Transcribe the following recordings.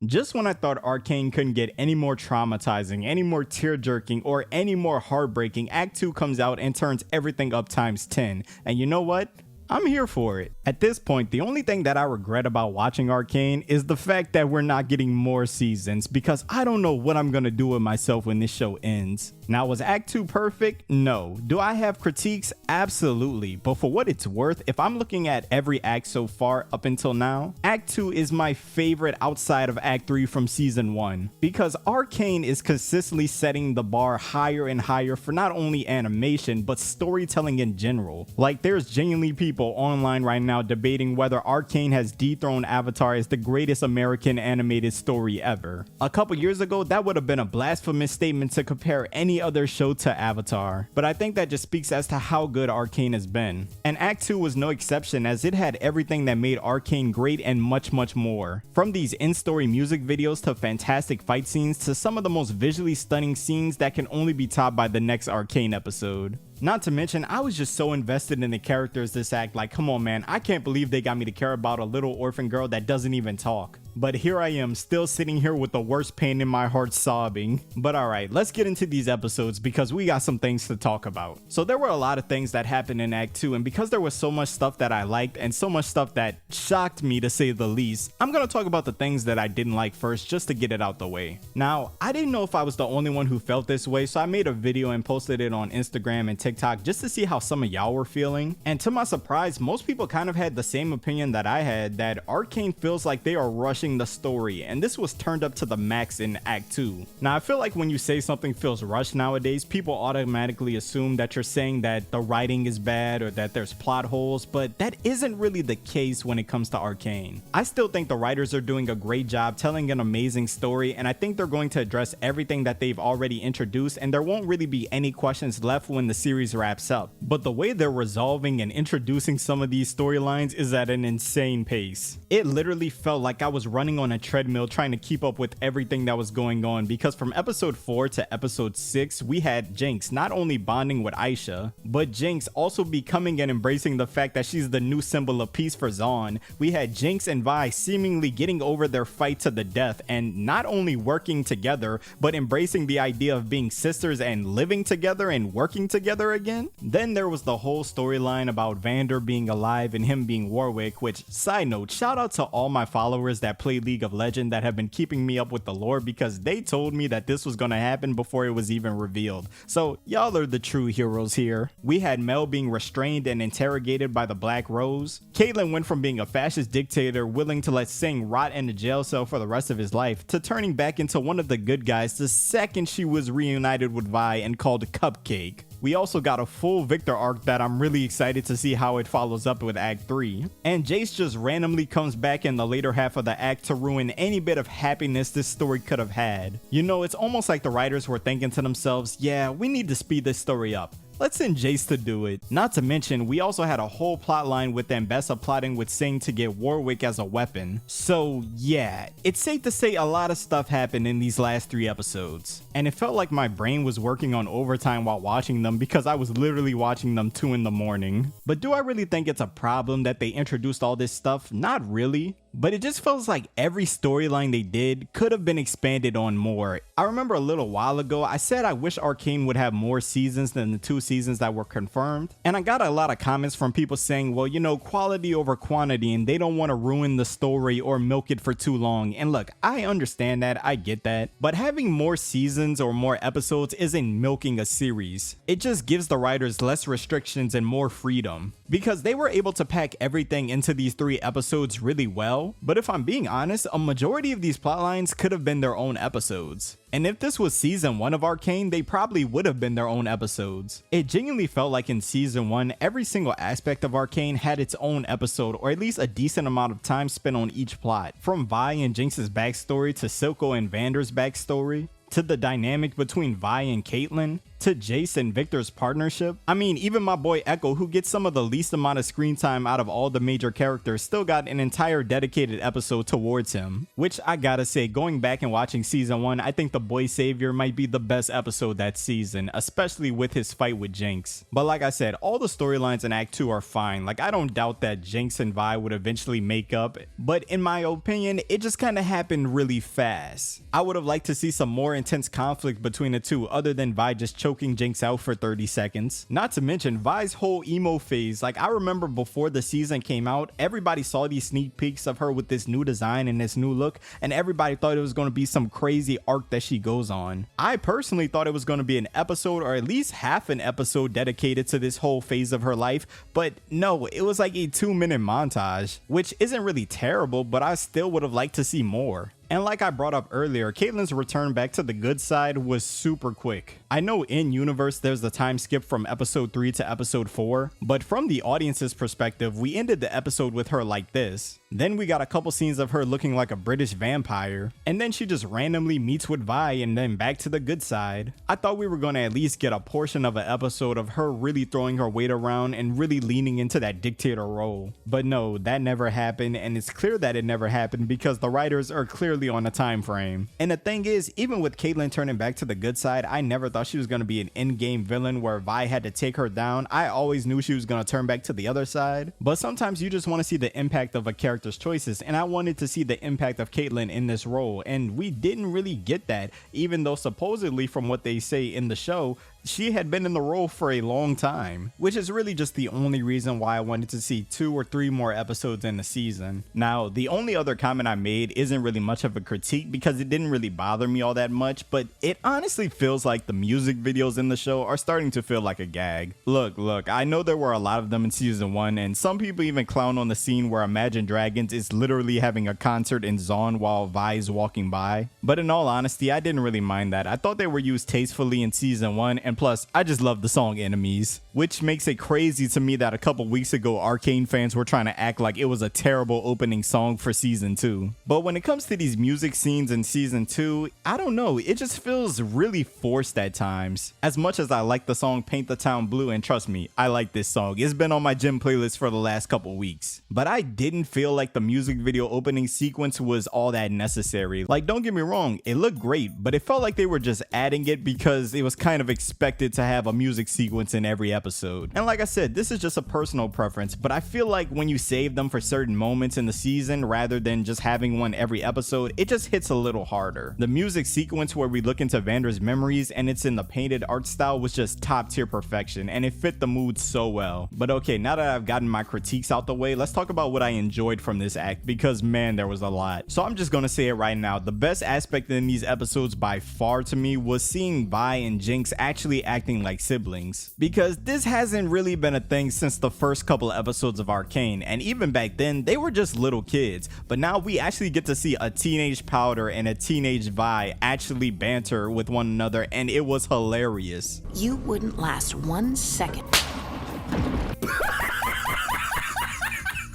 Just when I thought Arcane couldn't get any more traumatizing, any more tear-jerking, or any more heartbreaking, Act 2 comes out and turns everything up times 10. And you know what? I'm here for it. At this point, the only thing that I regret about watching Arcane is the fact that we're not getting more seasons, because I don't know what I'm gonna do with myself when this show ends. Now, was Act 2 perfect? No. Do I have critiques? Absolutely. But for what it's worth, if I'm looking at every act so far up until now, Act 2 is my favorite outside of Act 3 from Season 1. Because Arcane is consistently setting the bar higher and higher for not only animation, but storytelling in general. Like, there's genuinely people online right now debating whether Arcane has dethroned Avatar as the greatest American animated story ever. A couple years ago, that would have been a blasphemous statement to compare any other show to Avatar, but I think that just speaks as to how good Arcane has been. And Act 2 was no exception, as it had everything that made Arcane great and much more. From these in-story music videos to fantastic fight scenes to some of the most visually stunning scenes that can only be topped by the next Arcane episode. Not to mention, I was just so invested in the characters this act, like, come on man, I can't believe they got me to care about a little orphan girl that doesn't even talk. But here I am, still sitting here with the worst pain in my heart sobbing. But alright, let's get into these episodes because we got some things to talk about. So there were a lot of things that happened in Act 2, and because there was so much stuff that I liked and so much stuff that shocked me to say the least, I'm gonna talk about the things that I didn't like first just to get it out the way. Now, I didn't know if I was the only one who felt this way, so I made a video and posted it on Instagram and TikTok just to see how some of y'all were feeling. And to my surprise, most people kind of had the same opinion that I had, that Arcane feels like they are rushing the story, and this was turned up to the max in Act 2. Now, I feel like when you say something feels rushed nowadays, people automatically assume that you're saying that the writing is bad or that there's plot holes, but that isn't really the case when it comes to Arcane. I still think the writers are doing a great job telling an amazing story, and I think they're going to address everything that they've already introduced, and there won't really be any questions left when the series wraps up. But the way they're resolving and introducing some of these storylines is at an insane pace. It literally felt like I was running on a treadmill trying to keep up with everything that was going on, because from episode 4 to episode 6, we had Jinx not only bonding with Aisha, but Jinx also becoming and embracing the fact that she's the new symbol of peace for Zaun. We had Jinx and Vi seemingly getting over their fight to the death and not only working together, but embracing the idea of being sisters and living together and working together again. Then there was the whole storyline about Vander being alive and him being Warwick, which, side note, shout out to all my followers that play League of Legends that have been keeping me up with the lore, because they told me that this was gonna happen before it was even revealed. So y'all are the true heroes here. We had Mel being restrained and interrogated by the Black Rose. Caitlyn went from being a fascist dictator willing to let Singh rot in a jail cell for the rest of his life to turning back into one of the good guys the second she was reunited with Vi and called Cupcake. We also got a full Victor arc that I'm really excited to see how it follows up with Act 3. And Jace just randomly comes back in the later half of the act to ruin any bit of happiness this story could have had. You know, it's almost like the writers were thinking to themselves, yeah, we need to speed this story up. Let's send Jace to do it. Not to mention, we also had a whole plotline with Ambessa plotting with Singh to get Warwick as a weapon. So yeah, it's safe to say a lot of stuff happened in these last 3 episodes. And it felt like my brain was working on overtime while watching them, because I was literally watching them 2 in the morning. But do I really think it's a problem that they introduced all this stuff? Not really. But it just feels like every storyline they did could have been expanded on more. I remember a little while ago, I said I wish Arcane would have more seasons than the 2 seasons that were confirmed. And I got a lot of comments from people saying, well, you know, quality over quantity, and they don't want to ruin the story or milk it for too long. And look, I understand that, I get that. But having more seasons or more episodes isn't milking a series. It just gives the writers less restrictions and more freedom. Because they were able to pack everything into these 3 episodes really well. But if I'm being honest, a majority of these plotlines could have been their own episodes. And if this was season 1 of Arcane, they probably would have been their own episodes. It genuinely felt like in season 1, every single aspect of Arcane had its own episode, or at least a decent amount of time spent on each plot. From Vi and Jinx's backstory to Silco and Vander's backstory, to the dynamic between Vi and Caitlyn, to Jace and Victor's partnership. I mean, even my boy Echo, who gets some of the least amount of screen time out of all the major characters, still got an entire dedicated episode towards him. Which I gotta say, going back and watching season 1, I think the boy savior might be the best episode that season, especially with his fight with Jinx. But like I said, all the storylines in Act 2 are fine. Like, I don't doubt that Jinx and Vi would eventually make up, but in my opinion, it just kind of happened really fast. I would have liked to see some more intense conflict between the two other than Vi just choking Jinx out for 30 seconds. Not to mention Vi's whole emo phase. Like, I remember before the season came out, everybody saw these sneak peeks of her with this new design and this new look, and everybody thought it was going to be some crazy arc that she goes on. I personally thought it was going to be an episode or at least half an episode dedicated to this whole phase of her life, but no, it was like a 2-minute montage, which isn't really terrible, but I still would have liked to see more. And like I brought up earlier, Caitlyn's return back to the good side was super quick. I know in universe there's the time skip from episode 3 to episode 4, but from the audience's perspective, we ended the episode with her like this. Then we got a couple scenes of her looking like a British vampire, and then she just randomly meets with Vi and then back to the good side. I thought we were going to at least get a portion of an episode of her really throwing her weight around and really leaning into that dictator role. But no, that never happened, and it's clear that it never happened because the writers are clearly on a time frame. And the thing is, even with Caitlyn turning back to the good side, I never thought she was going to be an in-game villain where Vi had to take her down. I always knew she was going to turn back to the other side, but sometimes you just want to see the impact of a character's choices, and I wanted to see the impact of Caitlyn in this role, and we didn't really get that, even though supposedly from what they say in the show, she had been in the role for a long time, which is really just the only reason why I wanted to see 2 or 3 more episodes in the season. Now, the only other comment I made isn't really much of a critique because it didn't really bother me all that much, but it honestly feels like the music videos in the show are starting to feel like a gag. Look, I know there were a lot of them in season 1, and some people even clown on the scene where Imagine Dragons is literally having a concert in Zaun while Vi is walking by, but in all honesty, I didn't really mind that. I thought they were used tastefully in season 1, and plus, I just love the song Enemies, which makes it crazy to me that a couple weeks ago Arcane fans were trying to act like it was a terrible opening song for season 2. But when it comes to these music scenes in season 2, I don't know, it just feels really forced at times. As much as I like the song Paint the Town Blue, and trust me, I like this song, it's been on my gym playlist for the last couple weeks, but I didn't feel like the music video opening sequence was all that necessary. Like, don't get me wrong, it looked great, but it felt like they were just adding it because it was kind of expected to have a music sequence in every episode. And like I said, this is just a personal preference, but I feel like when you save them for certain moments in the season rather than just having one every episode, it just hits a little harder. The music sequence where we look into Vander's memories and it's in the painted art style was just top tier perfection, and it fit the mood so well. But okay, now that I've gotten my critiques out the way, let's talk about what I enjoyed from this act, because man, there was a lot. So I'm just gonna say it right now, the best aspect in these episodes by far to me was seeing Vi and Jinx actually acting like siblings, because this hasn't really been a thing since the first couple episodes of Arcane, and even back then they were just little kids, but now we actually get to see a teenage Powder and a teenage Vi actually banter with one another, and it was hilarious. You wouldn't last 1 second.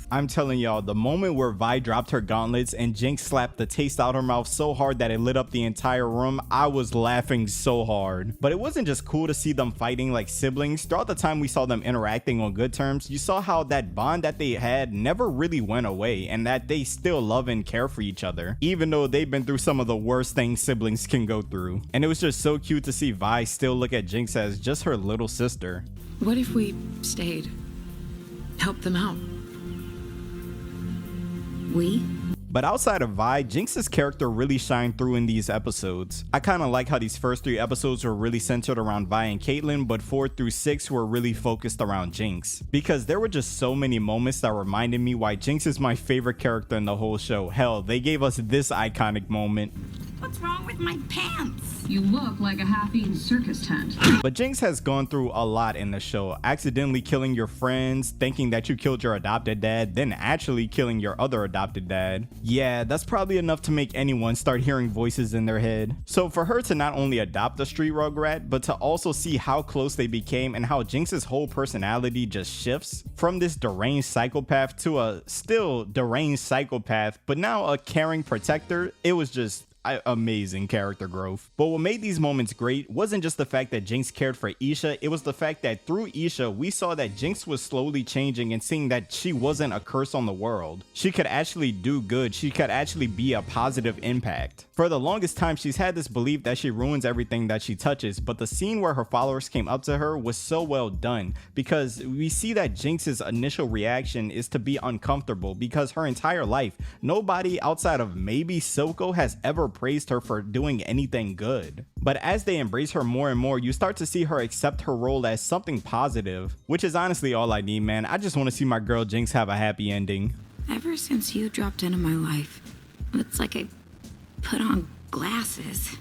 I'm telling y'all, the moment where Vi dropped her gauntlets and Jinx slapped the taste out her mouth so hard that it lit up the entire room, I was laughing so hard. But it wasn't just cool to see them fighting like siblings. Throughout the time we saw them interacting on good terms, you saw how that bond that they had never really went away, and that they still love and care for each other, even though they've been through some of the worst things siblings can go through. And it was just so cute to see Vi still look at Jinx as just her little sister. What if we stayed? Helped them out? We? But outside of Vi, Jinx's character really shined through in these episodes. I kind of like how these first 3 episodes were really centered around Vi and Caitlyn, but 4 through 6 were really focused around Jinx, because there were just so many moments that reminded me why Jinx is my favorite character in the whole show. Hell, they gave us this iconic moment. What's wrong with my pants? You look like a half-eaten circus tent. But Jinx has gone through a lot in the show, accidentally killing your friends, thinking that you killed your adopted dad, then actually killing your other adopted dad. Yeah, that's probably enough to make anyone start hearing voices in their head. So for her to not only adopt a street rugrat, but to also see how close they became and how Jinx's whole personality just shifts from this deranged psychopath to a still deranged psychopath, but now a caring protector, it was just, Amazing character growth. But what made these moments great wasn't just the fact that Jinx cared for Isha, it was the fact that through Isha, we saw that Jinx was slowly changing and seeing that she wasn't a curse on the world. She could actually do good, she could actually be a positive impact. For the longest time, she's had this belief that she ruins everything that she touches, but the scene where her followers came up to her was so well done, because we see that Jinx's initial reaction is to be uncomfortable, because her entire life, nobody outside of maybe Silco has ever praised her for doing anything good. But as they embrace her more and more, you start to see her accept her role as something positive, which is honestly all I need, man. I just want to see my girl Jinx have a happy ending. Ever since you dropped into my life, it's like I put on glasses.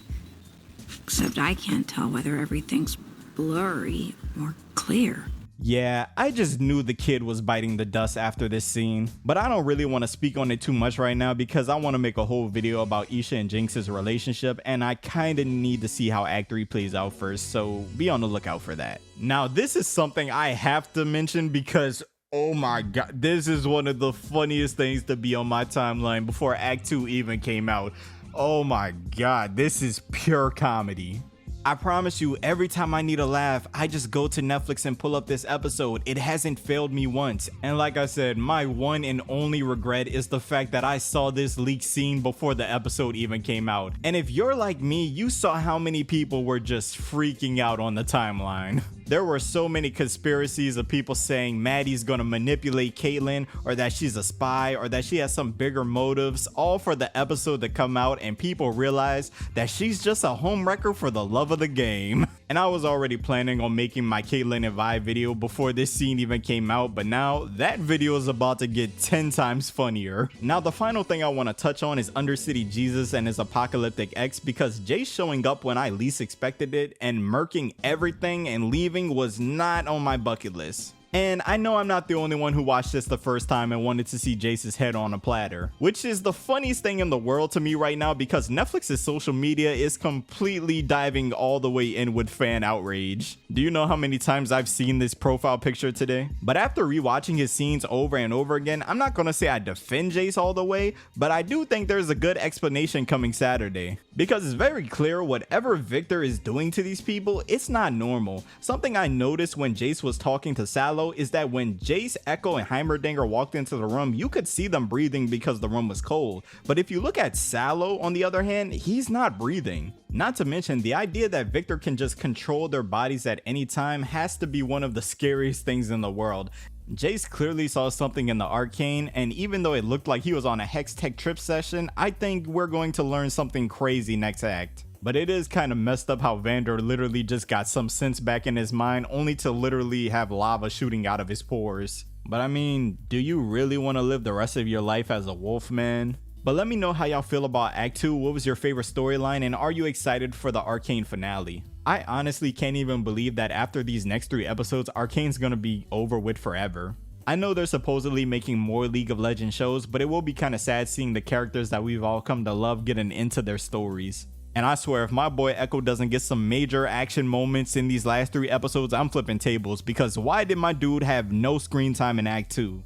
Except I can't tell whether everything's blurry or clear. Yeah, I just knew the kid was biting the dust after this scene, but I don't really want to speak on it too much right now because I want to make a whole video about Isha and Jinx's relationship, and I kind of need to see how Act 3 plays out first, so be on the lookout for that. Now, this is something I have to mention because oh my god, this is one of the funniest things to be on my timeline before Act 2 even came out. Oh my god, this is pure comedy. I promise you, every time I need a laugh, I just go to Netflix and pull up this episode. It hasn't failed me once. And like I said, my one and only regret is the fact that I saw this leaked scene before the episode even came out. And if you're like me, you saw how many people were just freaking out on the timeline. There were so many conspiracies of people saying Maddie's gonna manipulate Caitlyn, or that she's a spy, or that she has some bigger motives, all for the episode to come out and people realize that she's just a homewrecker for the love of the game. And I was already planning on making my Caitlyn and Vi video before this scene even came out, but now that video is about to get 10 times funnier. Now the final thing I want to touch on is Undercity Jesus and his apocalyptic ex, because Jay showing up when I least expected it and murking everything and leaving was not on my bucket list. And I know I'm not the only one who watched this the first time and wanted to see Jace's head on a platter, which is the funniest thing in the world to me right now because Netflix's social media is completely diving all the way in with fan outrage. Do you know how many times I've seen this profile picture today? But after rewatching his scenes over and over again, I'm not gonna say I defend Jace all the way, but I do think there's a good explanation coming Saturday. Because it's very clear whatever Victor is doing to these people, it's not normal. Something I noticed when Jace was talking to Sallow is that when Jace, Echo, and Heimerdinger walked into the room, you could see them breathing because the room was cold. But if you look at Sallow, on the other hand, he's not breathing. Not to mention, the idea that Victor can just control their bodies at any time has to be one of the scariest things in the world. Jace clearly saw something in the Arcane, and even though it looked like he was on a Hex Tech trip session, I think we're going to learn something crazy next act. But it is kind of messed up how Vander literally just got some sense back in his mind only to literally have lava shooting out of his pores. But I mean, do you really want to live the rest of your life as a wolf, man? But let me know how y'all feel about Act 2, what was your favorite storyline, and are you excited for the Arcane finale? I honestly can't even believe that after these next 3 episodes, Arcane's gonna be over with forever. I know they're supposedly making more League of Legends shows, but it will be kind of sad seeing the characters that we've all come to love getting into their stories. And I swear, if my boy Echo doesn't get some major action moments in these last 3 episodes, I'm flipping tables, because why did my dude have no screen time in Act 2?